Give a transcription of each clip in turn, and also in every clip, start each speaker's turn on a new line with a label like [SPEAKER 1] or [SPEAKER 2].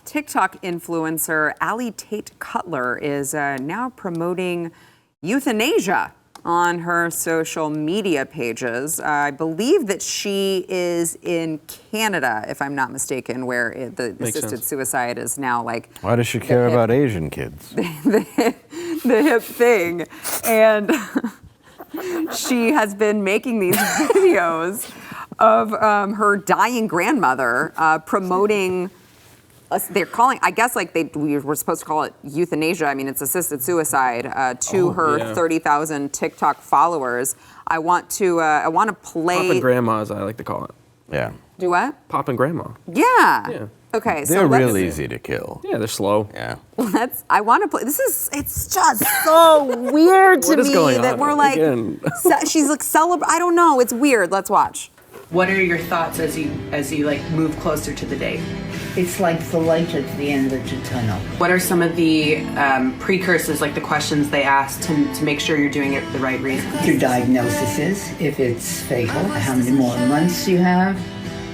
[SPEAKER 1] TikTok influencer Allie Tate Cutler is now promoting euthanasia on her social media pages. I believe that she is in Canada, if I'm not mistaken, where the assisted suicide is now like...
[SPEAKER 2] Why does she care about Asian kids?
[SPEAKER 1] The hip thing. And she has been making these videos of her dying grandmother promoting... they're calling, I guess, like we were supposed to call it euthanasia. I mean, it's assisted suicide to her 30,000 TikTok followers. I want to play.
[SPEAKER 3] Poppin' grandma, as I like to call it.
[SPEAKER 2] Yeah.
[SPEAKER 1] Do what?
[SPEAKER 3] Poppin' grandma.
[SPEAKER 1] Yeah. Okay.
[SPEAKER 2] They're real easy to kill.
[SPEAKER 3] Yeah, they're slow.
[SPEAKER 2] Yeah.
[SPEAKER 1] I want to play. It's just so weird to me that we're like, she's like I don't know. It's weird. Let's watch.
[SPEAKER 4] What are your thoughts as you like move closer to the date?
[SPEAKER 5] It's like the light at the end of the tunnel.
[SPEAKER 4] What are some of the precursors, like the questions they ask to make sure you're doing it for the right reasons?
[SPEAKER 5] Your diagnosis is, if it's fatal, how many more months you have.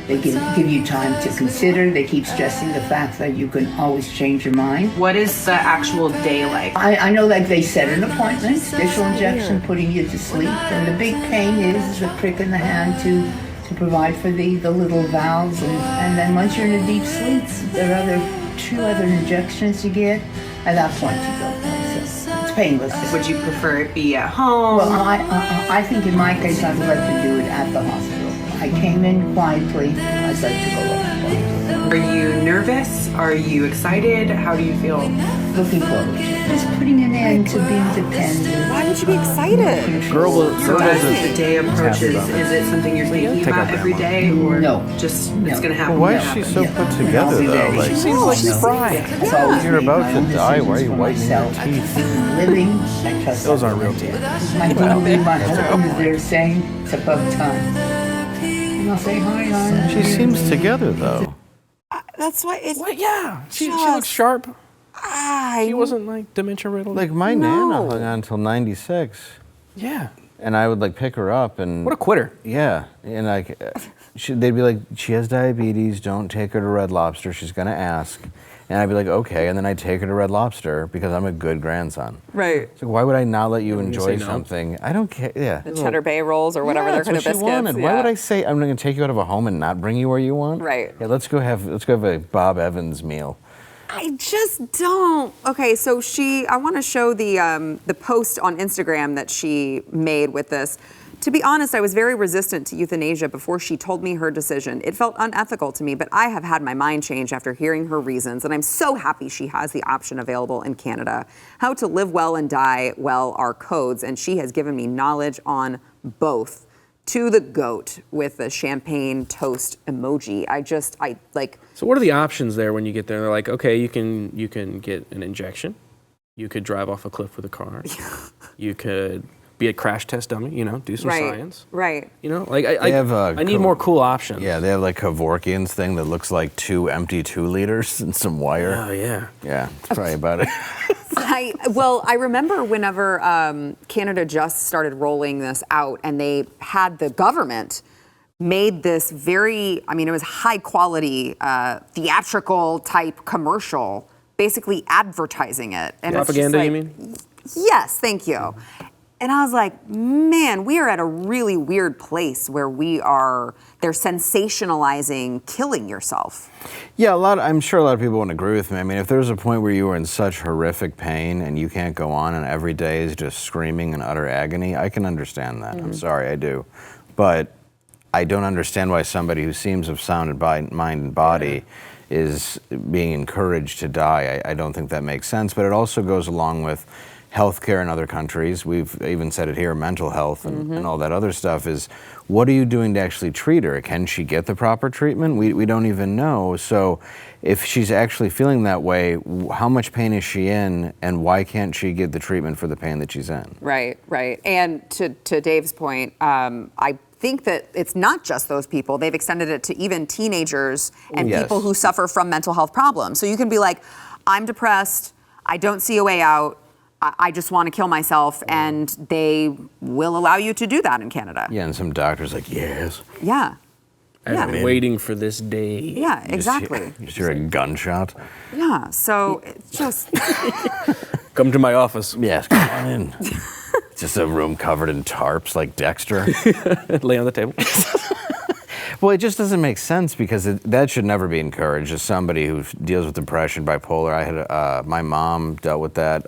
[SPEAKER 5] They give you time to consider. They keep stressing the fact that you can always change your mind.
[SPEAKER 4] What is the actual day like?
[SPEAKER 5] I know that they set an appointment, special injection putting you to sleep, and the big pain is the prick in the hand to provide for the little valves, and then once you're in a deep sleep, there are two other injections you get. At that point you go. So it's painless.
[SPEAKER 4] Would you prefer it be at home?
[SPEAKER 5] Well, I think in my case I'd like to do it at the hospital. I came in quietly. I'd like to go up quietly.
[SPEAKER 4] Are you nervous? Are you excited? How do you feel?
[SPEAKER 5] Looking forward to it. Just putting an end to being dependent.
[SPEAKER 1] Why would you be excited?
[SPEAKER 4] So as the day approaches, is it something you're thinking about every day, or just it's going to happen?
[SPEAKER 2] Well, why is she so put together though? Like,
[SPEAKER 3] she seems like she's fried.
[SPEAKER 2] You're about to die. Why are you whitening your teeth?
[SPEAKER 5] Living, I trust.
[SPEAKER 3] Those aren't real teeth.
[SPEAKER 5] My husband is there saying it's above time. And I'll say hi, hon.
[SPEAKER 2] She seems together though.
[SPEAKER 1] That's why it's...
[SPEAKER 3] What? Yeah. She looks sharp. She wasn't like dementia riddled.
[SPEAKER 2] Like my Nana hung on until 96.
[SPEAKER 3] Yeah.
[SPEAKER 2] And I would like pick her up and...
[SPEAKER 3] What a quitter.
[SPEAKER 2] Yeah. And like, they'd be like, she has diabetes, don't take her to Red Lobster, she's gonna ask. And I'd be like, okay, and then I'd take her to Red Lobster because I'm a good grandson.
[SPEAKER 1] Right.
[SPEAKER 2] So why would I not let you enjoy something? I don't care,
[SPEAKER 1] The Cheddar Bay rolls or whatever they're kind of biscuits.
[SPEAKER 2] Wanted. Why would I say I'm gonna take you out of a home and not bring you where you want?
[SPEAKER 1] Right.
[SPEAKER 2] Yeah, let's go have a Bob Evans meal.
[SPEAKER 1] I just don't. Okay, so I want to show the post on Instagram that she made with this. To be honest, I was very resistant to euthanasia before she told me her decision. It felt unethical to me, but I have had my mind change after hearing her reasons, and I'm so happy she has the option available in Canada. How to live well and die well are codes, and she has given me knowledge on both. To the goat with the champagne toast emoji. I like.
[SPEAKER 3] So what are the options there when you get there? They're like, okay, you can get an injection. You could drive off a cliff with a car. You could be a crash test dummy, do some science.
[SPEAKER 1] Right.
[SPEAKER 3] Like I need more cool options.
[SPEAKER 2] Yeah, they have like Kevorkian's thing that looks like 2 empty 2-liters and some wire.
[SPEAKER 3] Oh yeah.
[SPEAKER 2] Yeah, that's probably about it.
[SPEAKER 1] I remember whenever Canada just started rolling this out, and they had the government made this it was high quality theatrical type commercial, basically advertising it. And
[SPEAKER 3] propaganda,
[SPEAKER 1] it's
[SPEAKER 3] you mean?
[SPEAKER 1] Yes, thank you. And I was like, man, we are at a really weird place where they're sensationalizing killing yourself.
[SPEAKER 2] Yeah, I'm sure a lot of people wouldn't agree with me. I mean, if there's a point where you were in such horrific pain and you can't go on and every day is just screaming in utter agony, I can understand that. I'm sorry, I do. But I don't understand why somebody who seems of sound mind and body is being encouraged to die. I don't think that makes sense, but it also goes along with healthcare in other countries. We've even said it here, mental health and all that other stuff is, what are you doing to actually treat her? Can she get the proper treatment? We don't even know. So if she's actually feeling that way, how much pain is she in, and why can't she get the treatment for the pain that she's in?
[SPEAKER 1] Right. And to Dave's point, I think that it's not just those people. They've extended it to even teenagers and people who suffer from mental health problems. So you can be like, I'm depressed, I don't see a way out, I just want to kill myself, and they will allow you to do that in Canada.
[SPEAKER 2] Yeah, and some doctor's like, yes.
[SPEAKER 1] Yeah.
[SPEAKER 3] I've been waiting for this day.
[SPEAKER 1] Yeah, exactly.
[SPEAKER 2] You just hear a gunshot.
[SPEAKER 1] Yeah, so it's just.
[SPEAKER 3] Come to my office.
[SPEAKER 2] Yes, come on in. Just a room covered in tarps like Dexter.
[SPEAKER 3] Lay on the table.
[SPEAKER 2] Well, it just doesn't make sense because that should never be encouraged. As somebody who deals with depression, bipolar, I had my mom dealt with that.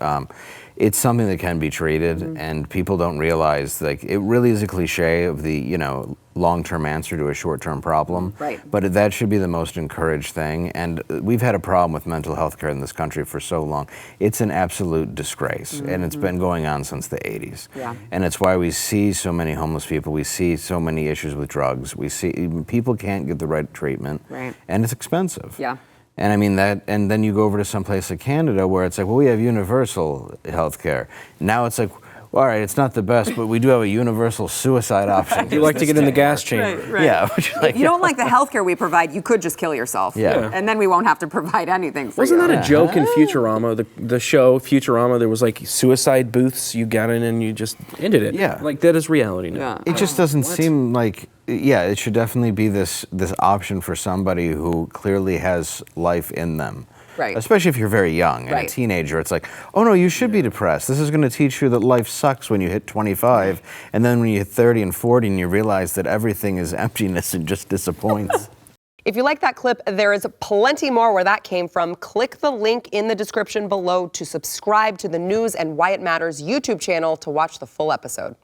[SPEAKER 2] It's something that can be treated, and people don't realize, like, it really is a cliche of the, you know, long-term answer to a short-term problem.
[SPEAKER 1] Right.
[SPEAKER 2] But that should be the most encouraged thing. And we've had a problem with mental health care in this country for so long. It's an absolute disgrace, and it's been going on since the 80s.
[SPEAKER 1] Yeah.
[SPEAKER 2] And it's why we see so many homeless people. We see so many issues with drugs. We see people can't get the right treatment, and it's expensive.
[SPEAKER 1] Yeah.
[SPEAKER 2] And I mean that, and then you go over to some place like Canada where it's like, well, we have universal health care. Now it's like, well, all right, it's not the best, but we do have a universal suicide option.
[SPEAKER 3] You like to get in the gas chamber.
[SPEAKER 1] Right.
[SPEAKER 2] Yeah.
[SPEAKER 1] If you don't like the healthcare we provide, you could just kill yourself.
[SPEAKER 2] Yeah.
[SPEAKER 1] And then we won't have to provide anything for
[SPEAKER 3] Wasn't
[SPEAKER 1] you.
[SPEAKER 3] that a joke in Futurama? The show Futurama, there was like suicide booths. You got in and you just ended it.
[SPEAKER 2] Yeah.
[SPEAKER 3] Like that is reality now.
[SPEAKER 1] Yeah.
[SPEAKER 2] It just doesn't seem like, it should definitely be this option for somebody who clearly has life in them.
[SPEAKER 1] Right.
[SPEAKER 2] Especially if you're very young and a teenager, it's like, oh no, you should be depressed. This is going to teach you that life sucks when you hit 25, and then when you hit 30 and 40 and you realize that everything is emptiness and just disappoints.
[SPEAKER 6] If you like that clip, there is plenty more where that came from. Click the link in the description below to subscribe to the News and Why It Matters YouTube channel to watch the full episode.